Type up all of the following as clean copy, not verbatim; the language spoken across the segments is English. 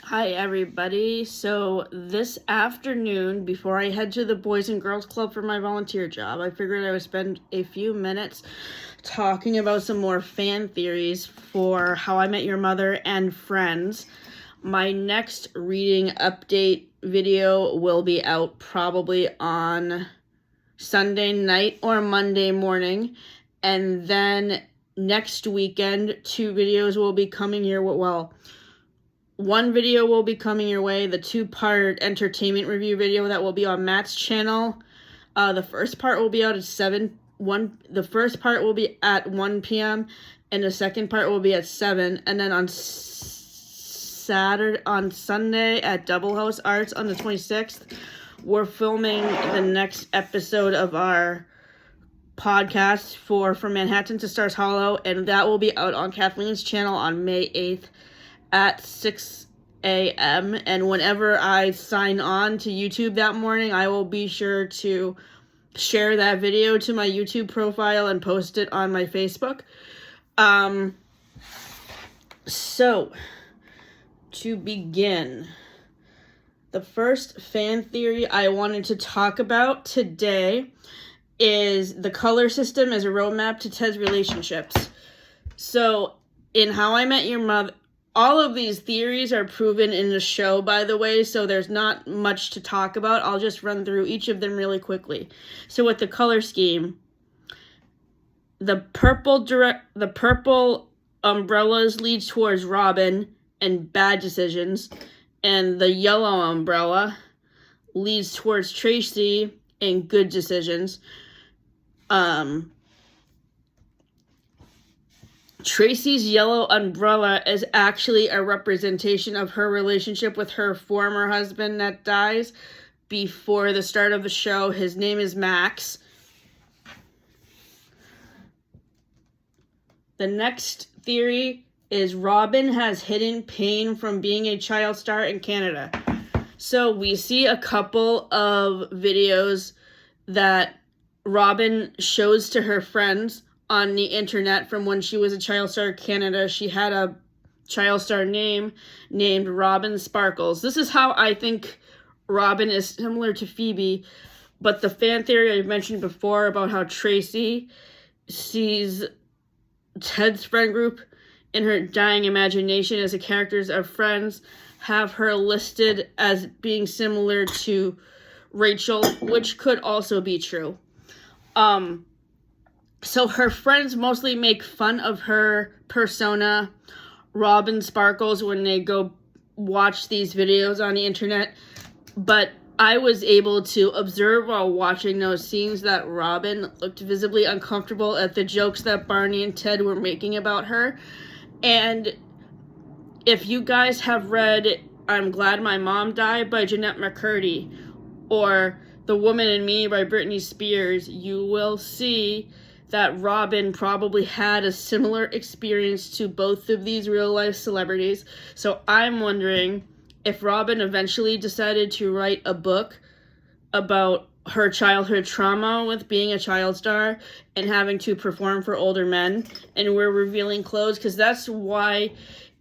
Hi everybody. So this afternoon, before I head to the Boys and Girls Club for my volunteer job, I figured I would spend a few minutes talking about some more fan theories for How I Met Your Mother and Friends. My next reading update video will be out probably on Sunday night or Monday morning, and then next weekend 2 videos will be coming your one video will be coming your way, the 2-part entertainment review video that will be on Matt's channel. The first part will be out at the first part will be at 1 p.m. and the second part will be at 7. And then on Sunday at Double House Arts on the 26th, we're filming the next episode of our podcast for From Manhattan to Stars Hollow, and that will be out on Kathleen's channel on May 8th. At 6 a.m. And whenever I sign on to YouTube that morning, I will be sure to share that video to my YouTube profile and post it on my Facebook. So, to begin, the first fan theory I wanted to talk about today is the color system as a roadmap to Ted's relationships. So, in How I Met Your Mother, all of these theories are proven in the show, by the way, so there's not much to talk about. I'll just run through each of them really quickly. So with the color scheme, the purple umbrellas lead towards Robin and bad decisions, and the yellow umbrella leads towards Tracy and good decisions. Tracy's yellow umbrella is actually a representation of her relationship with her former husband that dies before the start of the show. His name is Max. The next theory is Robin has hidden pain from being a child star in Canada. So we see a couple of videos that Robin shows to her friends on the internet from when she was a child star in Canada. She had a child star name named Robin Sparkles. This is how I think Robin is similar to Phoebe, but the fan theory I mentioned before about how Tracy sees Ted's friend group in her dying imagination as the characters of Friends have her listed as being similar to Rachel, which could also be true. So her friends mostly make fun of her persona, Robin Sparkles, when they go watch these videos on the internet. But I was able to observe while watching those scenes that Robin looked visibly uncomfortable at the jokes that Barney and Ted were making about her. And if you guys have read I'm Glad My Mom Died by Jeanette McCurdy or The Woman in Me by Britney Spears, you will see that Robin probably had a similar experience to both of these real-life celebrities. So I'm wondering if Robin eventually decided to write a book about her childhood trauma with being a child star and having to perform for older men and wear revealing clothes, because that's why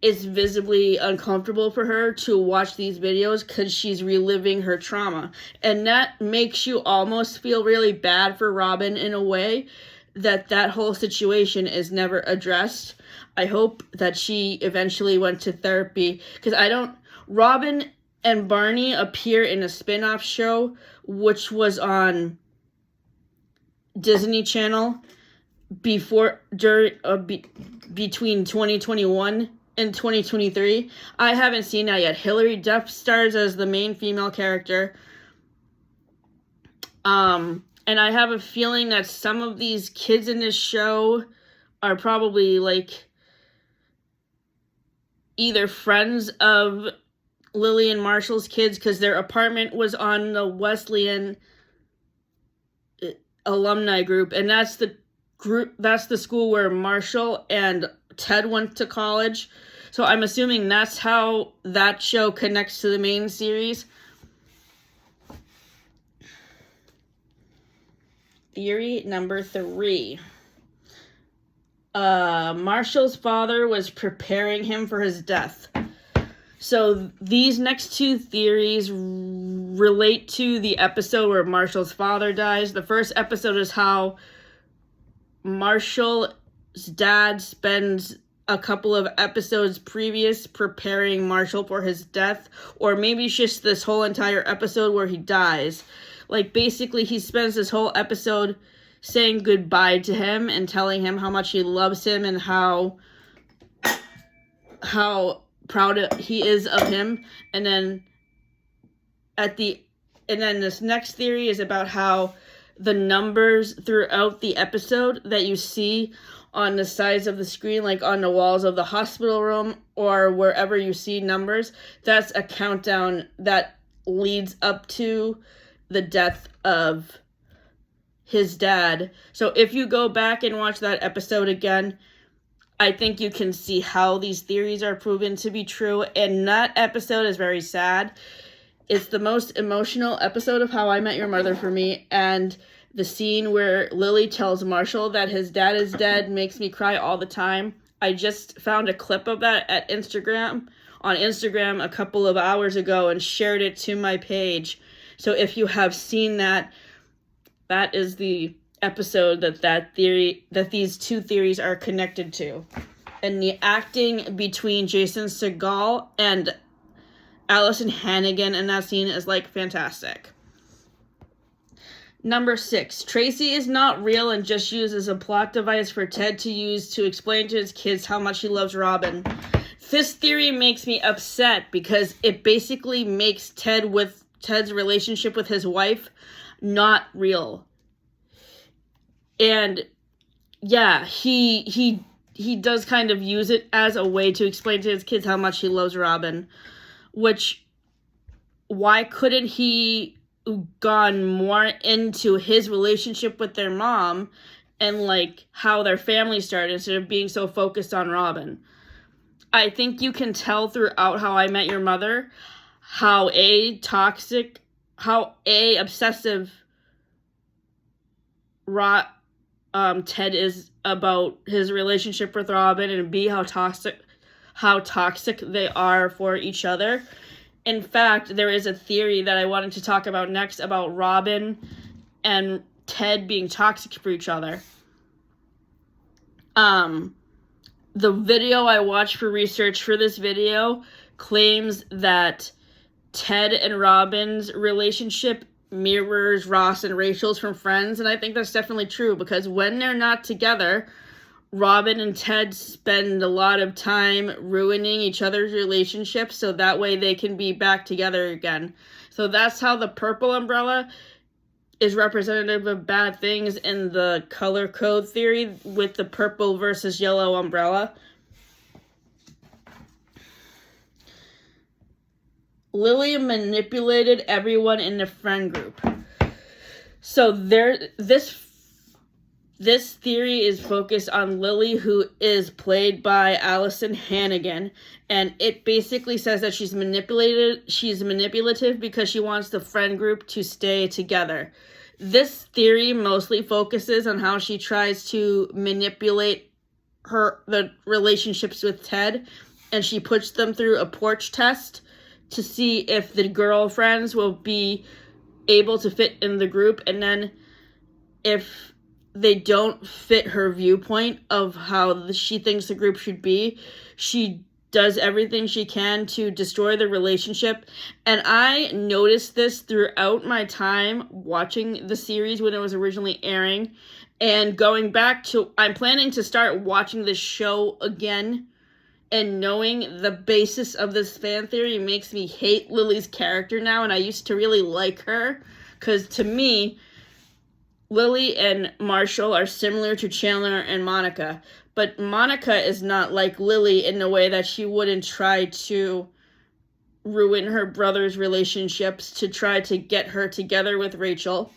it's visibly uncomfortable for her to watch these videos, because she's reliving her trauma. And that makes you almost feel really bad for Robin in a way, that whole situation is never addressed. I hope that she eventually went to therapy, because Robin and Barney appear in a spin-off show which was on Disney Channel between 2021 and 2023. I haven't seen that yet. Hilary Duff stars as the main female character. And I have a feeling that some of these kids in this show are probably like either friends of Lily and Marshall's kids, because their apartment was on the Wesleyan alumni group, and that's the school where Marshall and Ted went to college. So I'm assuming that's how that show connects to the main series. Theory number 3. Marshall's father was preparing him for his death. So these next two theories relate to the episode where Marshall's father dies. The first episode is how Marshall's dad spends a couple of episodes previous preparing Marshall for his death, or maybe it's just this whole entire episode where he dies. Like, basically, he spends this whole episode saying goodbye to him and telling him how much he loves him and how proud he is of him. And then this next theory is about how the numbers throughout the episode that you see on the sides of the screen, like on the walls of the hospital room or wherever you see numbers, that's a countdown that leads up to the death of his dad. So if you go back and watch that episode again, I think you can see how these theories are proven to be true. And that episode is very sad. It's the most emotional episode of How I Met Your Mother for me. And the scene where Lily tells Marshall that his dad is dead makes me cry all the time. I just found a clip of that on Instagram a couple of hours ago and shared it to my page. So if you have seen that, that is the episode that these two theories are connected to. And the acting between Jason Segel and Allison Hannigan in that scene is like fantastic. Number 6, Tracy is not real and just used as a plot device for Ted to use to explain to his kids how much he loves Robin. This theory makes me upset because it basically makes Ted's relationship with his wife not real. And yeah, he does kind of use it as a way to explain to his kids how much he loves Robin, which, why couldn't he gone more into his relationship with their mom and like how their family started instead of being so focused on Robin? I think you can tell throughout How I Met Your Mother how obsessive Ted is about his relationship with Robin, and B, how toxic they are for each other. In fact, there is a theory that I wanted to talk about next about Robin and Ted being toxic for each other. The video I watched for research for this video claims that Ted and Robin's relationship mirrors Ross and Rachel's from Friends, and I think that's definitely true because when they're not together, Robin and Ted spend a lot of time ruining each other's relationships so that way they can be back together again. So that's how the purple umbrella is representative of bad things in the color code theory with the purple versus yellow umbrella. Lily manipulated everyone in the friend group. So this theory is focused on Lily, who is played by Allison Hannigan, and it basically says that she's manipulative because she wants the friend group to stay together. This theory mostly focuses on how she tries to manipulate the relationships with Ted, and she puts them through a porch test to see if the girlfriends will be able to fit in the group, and then if they don't fit her viewpoint of how she thinks the group should be, she does everything she can to destroy the relationship. And I noticed this throughout my time watching the series when it was originally airing, and going back to, I'm planning to start watching this show again, and knowing the basis of this fan theory makes me hate Lily's character now, and I used to really like her, because to me, Lily and Marshall are similar to Chandler and Monica, but Monica is not like Lily in the way that she wouldn't try to ruin her brother's relationships to try to get her together with Rachel.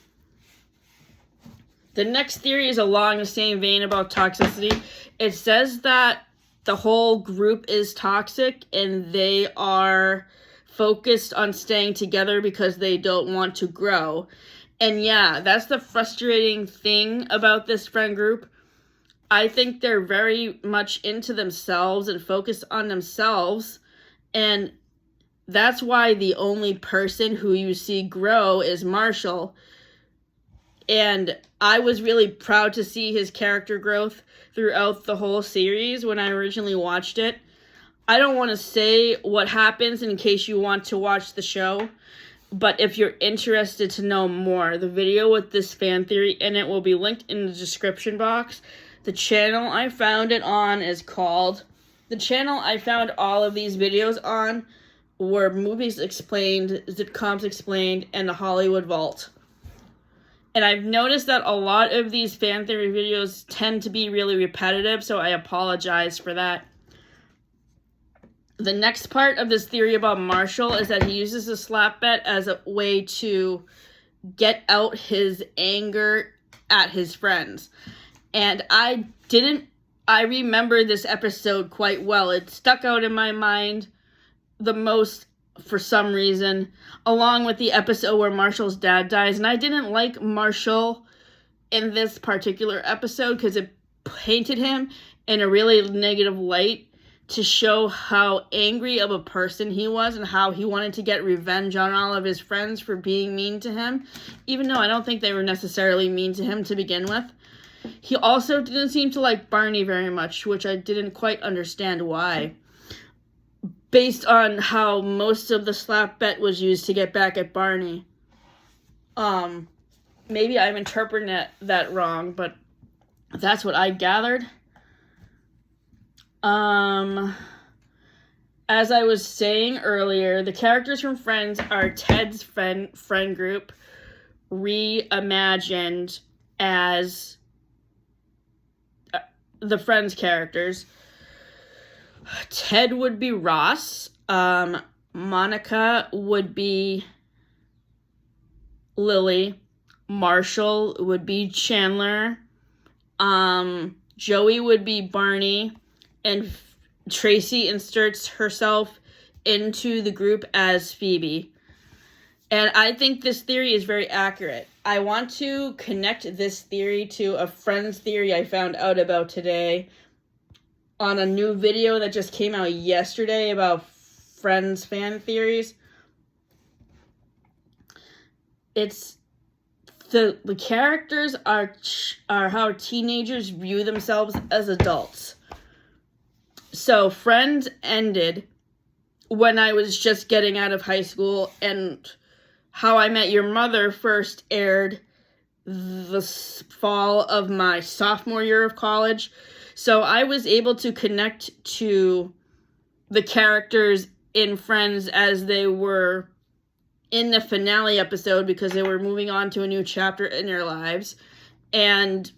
The next theory is along the same vein about toxicity. It says that the whole group is toxic and they are focused on staying together because they don't want to grow. And yeah, that's the frustrating thing about this friend group. I think they're very much into themselves and focused on themselves. And that's why the only person who you see grow is Marshall. And I was really proud to see his character growth throughout the whole series when I originally watched it. I don't want to say what happens in case you want to watch the show, but if you're interested to know more, the video with this fan theory in it will be linked in the description box. The channel I found it on is called... The channel I found all of these videos on were Movies Explained, Sitcoms Explained, and the Hollywood Vault. And I've noticed that a lot of these fan theory videos tend to be really repetitive, so I apologize for that. The next part of this theory about Marshall is that he uses the slap bet as a way to get out his anger at his friends. And I remember this episode quite well. It stuck out in my mind the most for some reason, along with the episode where Marshall's dad dies. And I didn't like Marshall in this particular episode because it painted him in a really negative light to show how angry of a person he was and how he wanted to get revenge on all of his friends for being mean to him, even though I don't think they were necessarily mean to him to begin with. He also didn't seem to like Barney very much, which I didn't quite understand why, based on how most of the slap bet was used to get back at Barney. Maybe I'm interpreting that wrong, but that's what I gathered. As I was saying earlier, the characters from Friends are Ted's friend group reimagined as the Friends characters. Ted would be Ross. Monica would be Lily. Marshall would be Chandler. Joey would be Barney. And Tracy inserts herself into the group as Phoebe. And I think this theory is very accurate. I want to connect this theory to a Friends theory I found out about today on a new video that just came out yesterday about Friends fan theories. It's the characters are how teenagers view themselves as adults. So Friends ended when I was just getting out of high school, and How I Met Your Mother first aired the fall of my sophomore year of college. So I was able to connect to the characters in Friends as they were in the finale episode because they were moving on to a new chapter in their lives. And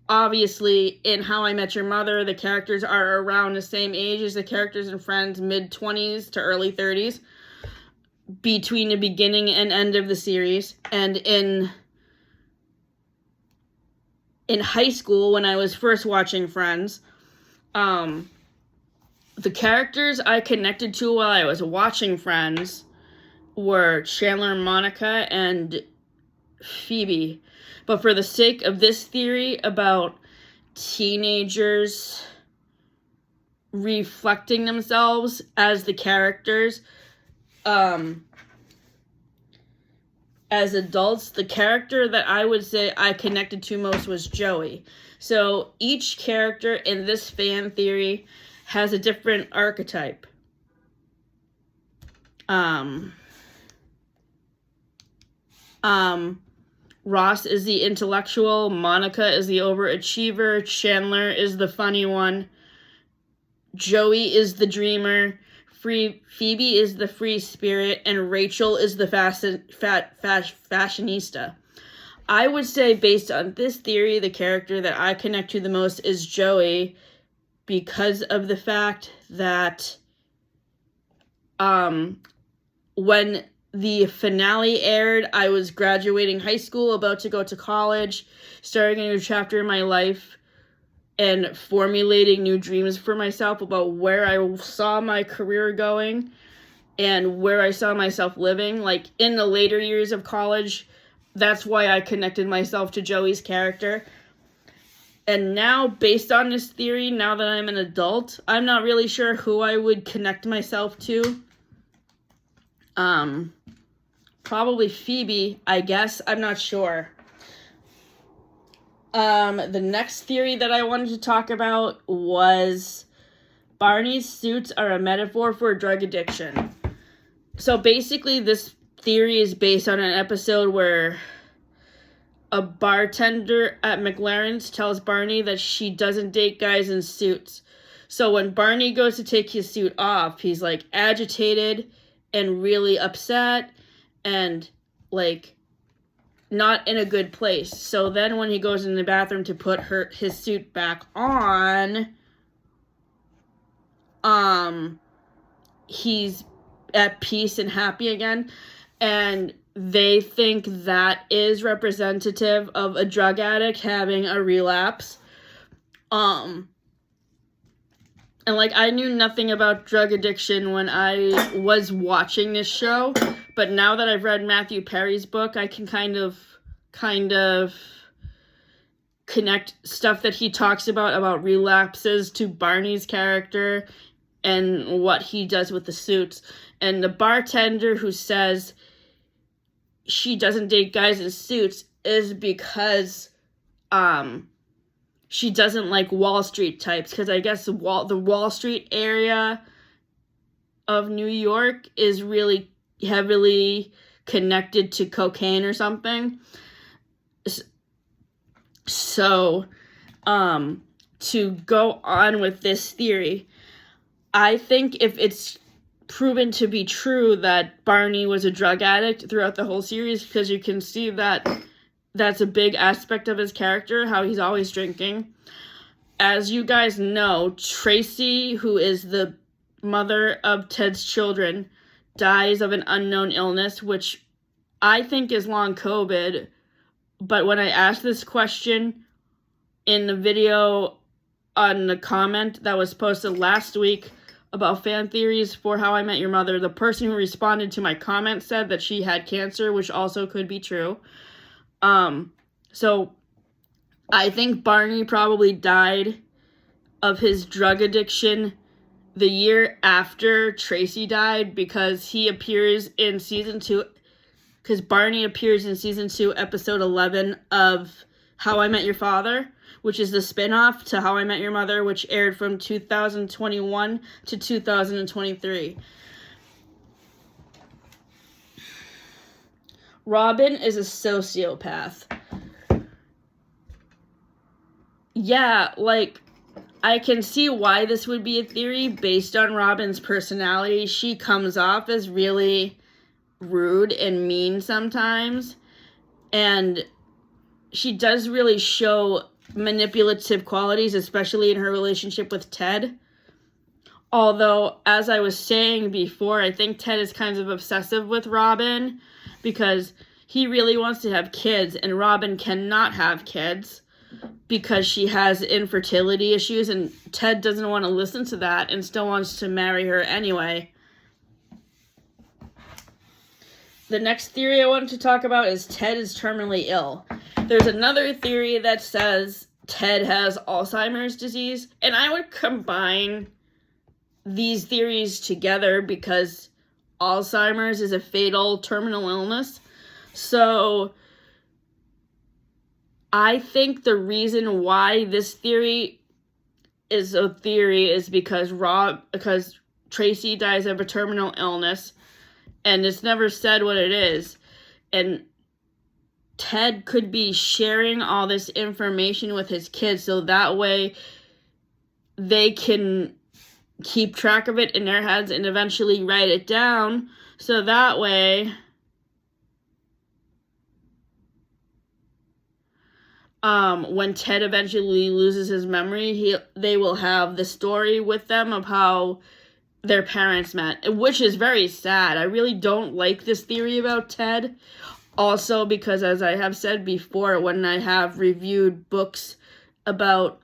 obviously, in How I Met Your Mother, the characters are around the same age as the characters in Friends, mid-20s to early 30s, between the beginning and end of the series. And in high school, when I was first watching Friends, the characters I connected to while I was watching Friends were Chandler, Monica, and Phoebe. But for the sake of this theory about teenagers reflecting themselves as the characters, as adults, the character that I would say I connected to most was Joey. So each character in this fan theory has a different archetype. Ross is the intellectual, Monica is the overachiever, Chandler is the funny one, Joey is the dreamer, Phoebe is the free spirit, and Rachel is the fashionista. I would say, based on this theory, the character that I connect to the most is Joey, because of the fact that when the finale aired, I was graduating high school, about to go to college, starting a new chapter in my life, and formulating new dreams for myself about where I saw my career going and where I saw myself living. Like, in the later years of college, that's why I connected myself to Joey's character. And now, based on this theory, now that I'm an adult, I'm not really sure who I would connect myself to. Probably Phoebe, I guess. I'm not sure. The next theory that I wanted to talk about was Barney's suits are a metaphor for drug addiction. So basically, this theory is based on an episode where a bartender at McLaren's tells Barney that she doesn't date guys in suits. So when Barney goes to take his suit off, he's like agitated and really upset and like not in a good place. So then when he goes in the bathroom to put his suit back on, he's at peace and happy again. And they think that is representative of a drug addict having a relapse. And like, I knew nothing about drug addiction when I was watching this show, but now that I've read Matthew Perry's book, I can kind of connect stuff that he talks about relapses to Barney's character and what he does with the suits. And the bartender who says she doesn't date guys in suits is because she doesn't like Wall Street types, because I guess the Wall Street area of New York is really heavily connected to cocaine or something. So, to go on with this theory, I think if it's proven to be true that Barney was a drug addict throughout the whole series, because you can see that that's a big aspect of his character, how he's always drinking. As you guys know, Tracy, who is the mother of Ted's children, dies of an unknown illness, which I think is long COVID. But when I asked this question in the video on the comment that was posted last week about fan theories for How I Met Your Mother, the person who responded to my comment said that she had cancer, which also could be true. So I think Barney probably died of his drug addiction the year after Tracy died, because he appears in season 2, because Barney appears in season 2, episode 11 of How I Met Your Father, which is the spinoff to How I Met Your Mother, which aired from 2021 to 2023. Robin is a sociopath. Yeah, like, I can see why this would be a theory based on Robin's personality. She comes off as really rude and mean sometimes, and she does really show manipulative qualities, especially in her relationship with Ted. Although, as I was saying before, I think Ted is kind of obsessive with Robin because he really wants to have kids, and Robin cannot have kids because she has infertility issues, and Ted doesn't want to listen to that and still wants to marry her anyway. The next theory I wanted to talk about is Ted is terminally ill. There's another theory that says Ted has Alzheimer's disease, and I would combine these theories together because Alzheimer's is a fatal terminal illness. So I think the reason why this theory is a theory is because Tracy dies of a terminal illness, and it's never said what it is. And Ted could be sharing all this information with his kids, so that way they can keep track of it in their heads and eventually write it down, so that way when Ted eventually loses his memory, they will have the story with them of how their parents met, which is very sad. I really don't like this theory about Ted. Also, because as I have said before, when I have reviewed books about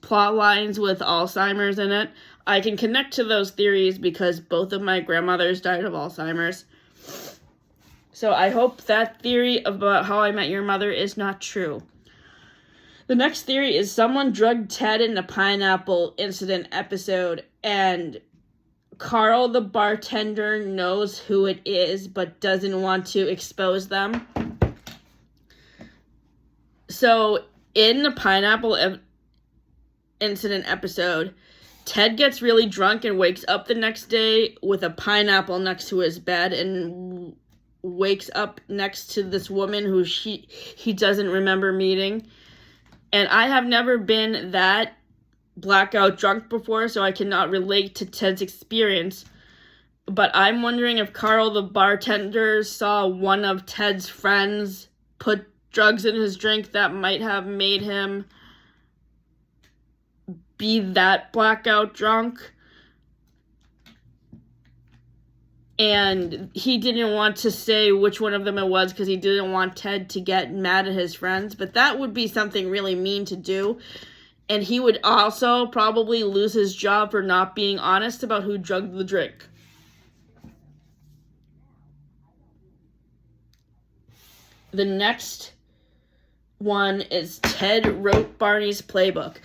plot lines with Alzheimer's in it, I can connect to those theories because both of my grandmothers died of Alzheimer's. So I hope that theory about How I Met Your Mother is not true. The next theory is someone drugged Ted in the pineapple incident episode, and Carl, the bartender, knows who it is, but doesn't want to expose them. So, in the pineapple incident episode, Ted gets really drunk and wakes up the next day with a pineapple next to his bed and wakes up next to this woman who he doesn't remember meeting. And I have never been that blackout drunk before, so I cannot relate to Ted's experience. But I'm wondering if Carl, the bartender, saw one of Ted's friends put drugs in his drink that might have made him be that blackout drunk. And he didn't want to say which one of them it was because he didn't want Ted to get mad at his friends. But that would be something really mean to do. And he would also probably lose his job for not being honest about who drugged the drink. The next one is Ted wrote Barney's playbook.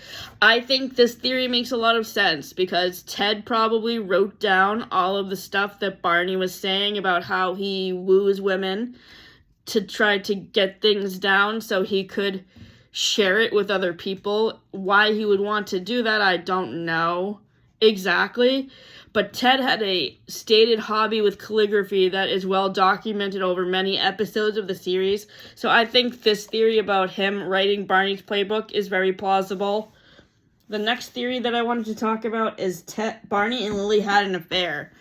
I think this theory makes a lot of sense because Ted probably wrote down all of the stuff that Barney was saying about how he woos women to try to get things down so he could share it with other people. Why he would want to do that, I don't know exactly. But Ted had a stated hobby with calligraphy that is well documented over many episodes of the series. So I think this theory about him writing Barney's playbook is very plausible. The next theory that I wanted to talk about is Barney and Lily had an affair.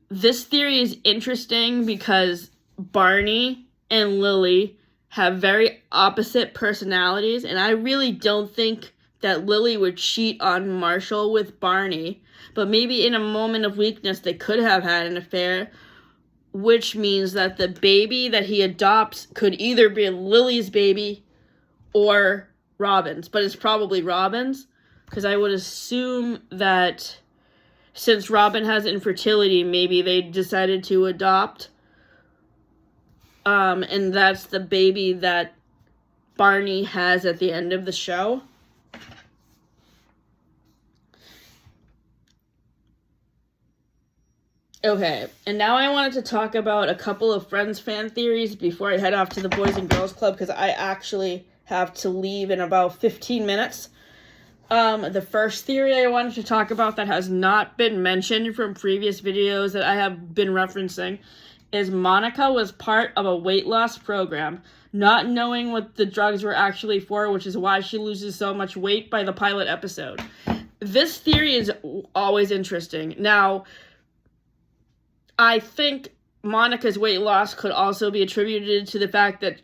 This theory is interesting because Barney and Lily have very opposite personalities, and I really don't think that Lily would cheat on Marshall with Barney, but maybe in a moment of weakness they could have had an affair, which means that the baby that he adopts could either be Lily's baby or Robin's, but it's probably Robin's, because I would assume that since Robin has infertility, maybe they decided to adopt, and that's the baby that Barney has at the end of the show. Okay, and now I wanted to talk about a couple of Friends fan theories before I head off to the Boys and Girls Club, because I actually have to leave in about 15 minutes. The first theory I wanted to talk about that has not been mentioned from previous videos that I have been referencing is Monica was part of a weight loss program, not knowing what the drugs were actually for, which is why she loses so much weight by the pilot episode. This theory is always interesting. Now, I think Monica's weight loss could also be attributed to the fact that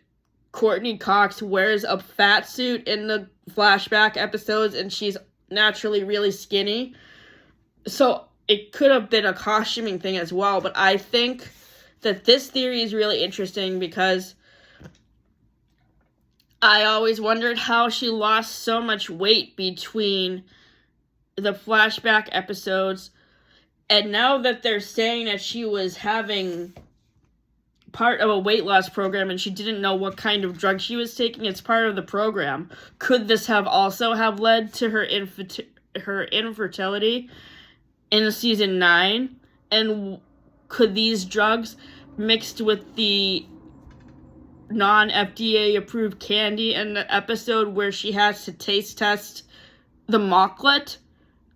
Courtney Cox wears a fat suit in the flashback episodes and she's naturally really skinny. So it could have been a costuming thing as well, but I think that this theory is really interesting because I always wondered how she lost so much weight between the flashback episodes. And now that they're saying that she was having part of a weight loss program and she didn't know what kind of drug she was taking, it's part of the program. Could this have also have led to her infertility in season 9? And could these drugs mixed with the non-FDA approved candy in the episode where she has to taste test the mocklet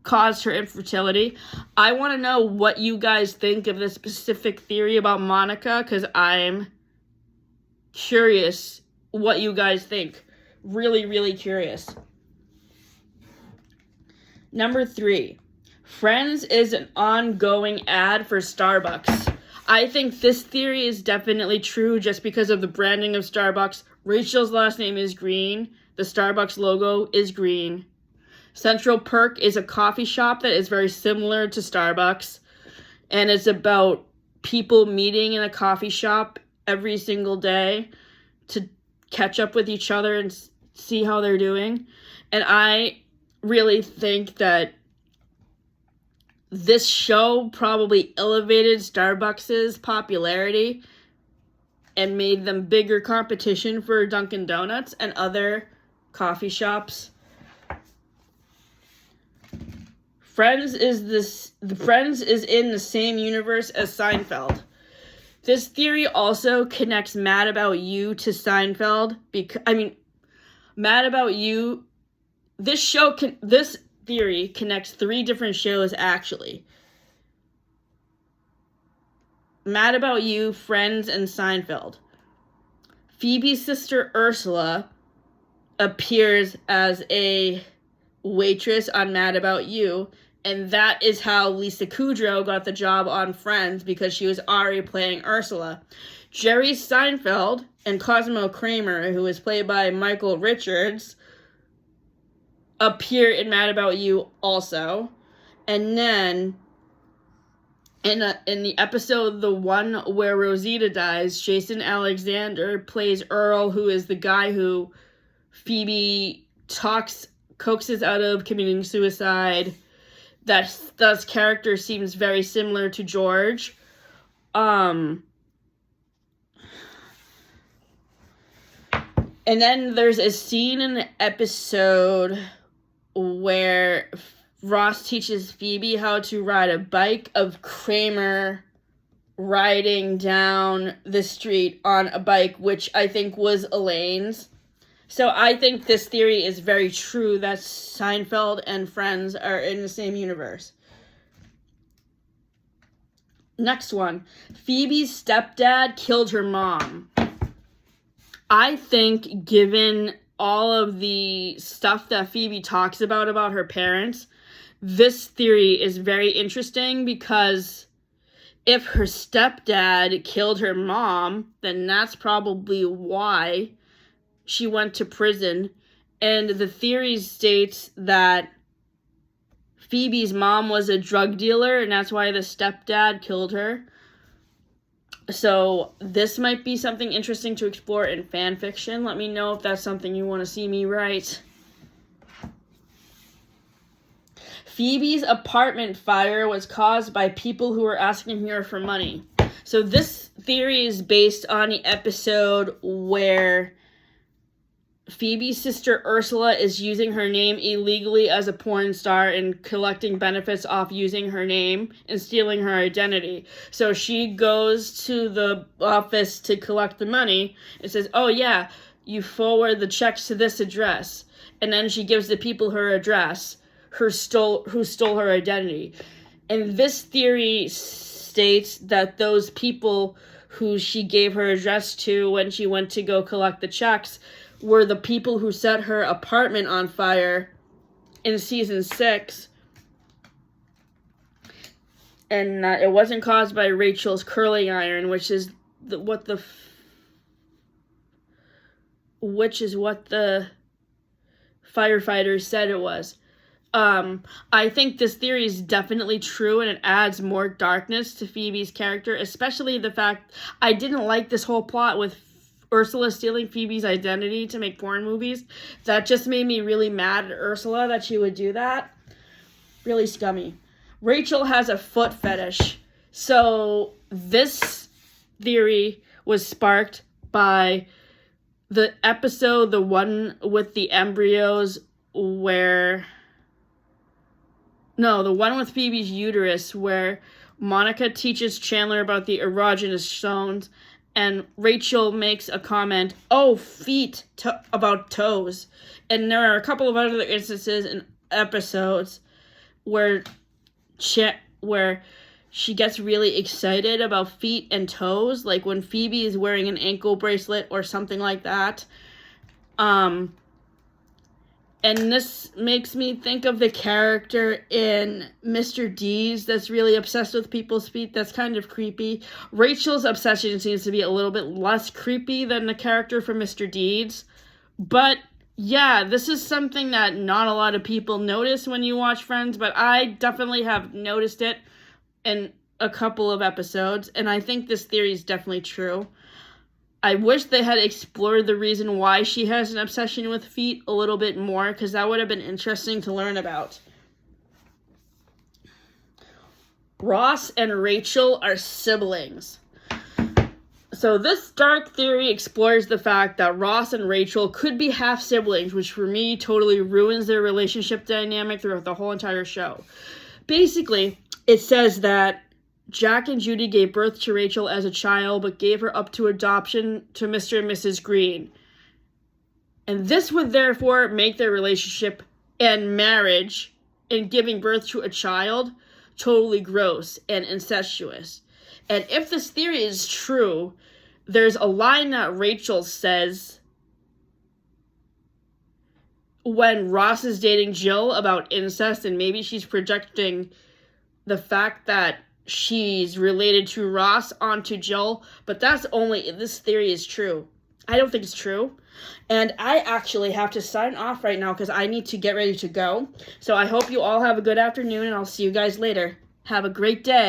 caused her infertility? I want to know what you guys think of this specific theory about Monica, because I'm curious what you guys think. Really, really curious. Number 3. Friends is an ongoing ad for Starbucks. I think this theory is definitely true just because of the branding of Starbucks. Rachel's last name is Green. The Starbucks logo is green. Central Perk is a coffee shop that is very similar to Starbucks, and it's about people meeting in a coffee shop every single day to catch up with each other and see how they're doing. And I really think that this show probably elevated Starbucks' popularity and made them bigger competition for Dunkin' Donuts and other coffee shops. Friends is in the same universe as Seinfeld. This theory also connects Mad About You to Seinfeld Mad About You. This theory connects 3 different shows actually. Mad About You, Friends, and Seinfeld. Phoebe's sister Ursula appears as a waitress on Mad About You, and that is how Lisa Kudrow got the job on Friends, because she was already playing Ursula. Jerry Seinfeld and Cosmo Kramer, who is played by Michael Richards, appear in Mad About You also. And then in the episode, the one where Rosita dies, Jason Alexander plays Earl, who is the guy who Phoebe coaxes out of committing suicide. Thus character seems very similar to George. And then there's a scene in the episode where Ross teaches Phoebe how to ride a bike, of Kramer riding down the street on a bike, which I think was Elaine's. So I think this theory is very true, that Seinfeld and Friends are in the same universe. Next one. Phoebe's stepdad killed her mom. I think, given all of the stuff that Phoebe talks about her parents, this theory is very interesting, because if her stepdad killed her mom, then that's probably why she went to prison. And the theory states that Phoebe's mom was a drug dealer, and that's why the stepdad killed her. So this might be something interesting to explore in fan fiction. Let me know if that's something you want to see me write. Phoebe's apartment fire was caused by people who were asking her for money. So this theory is based on the episode where Phoebe's sister Ursula is using her name illegally as a porn star and collecting benefits off using her name and stealing her identity. So she goes to the office to collect the money and says, "Oh yeah, you forward the checks to this address." And then she gives the people her address who stole her identity. And this theory states that those people who she gave her address to when she went to go collect the checks were the people who set her apartment on fire in season 6. And it wasn't caused by Rachel's curling iron, which is what the firefighters said it was. I think this theory is definitely true, and it adds more darkness to Phoebe's character, especially the fact I didn't like this whole plot with Ursula stealing Phoebe's identity to make porn movies. That just made me really mad at Ursula that she would do that. Really scummy. Rachel has a foot fetish. So this theory was sparked by the episode, the one with the embryos, the one with Phoebe's uterus, where Monica teaches Chandler about the erogenous zones, and Rachel makes a comment, "Oh, feet," about toes. And there are a couple of other instances in episodes where she gets really excited about feet and toes, like when Phoebe is wearing an ankle bracelet or something like that. And this makes me think of the character in Mr. Deeds that's really obsessed with people's feet. That's kind of creepy. Rachel's obsession seems to be a little bit less creepy than the character from Mr. Deeds. But yeah, this is something that not a lot of people notice when you watch Friends, but I definitely have noticed it in a couple of episodes, and I think this theory is definitely true. I wish they had explored the reason why she has an obsession with feet a little bit more, because that would have been interesting to learn about. Ross and Rachel are siblings. So this dark theory explores the fact that Ross and Rachel could be half siblings, which for me totally ruins their relationship dynamic throughout the whole entire show. basically, it says that Jack and Judy gave birth to Rachel as a child, but gave her up to adoption to Mr. and Mrs. Green. And this would therefore make their relationship and marriage and giving birth to a child totally gross and incestuous. And if this theory is true, there's a line that Rachel says when Ross is dating Jill about incest, and maybe she's projecting the fact that she's related to Ross onto Jill, but that's only if this theory is true. I don't think it's true. And I actually have to sign off right now because I need to get ready to go. So I hope you all have a good afternoon, and I'll see you guys later. Have a great day.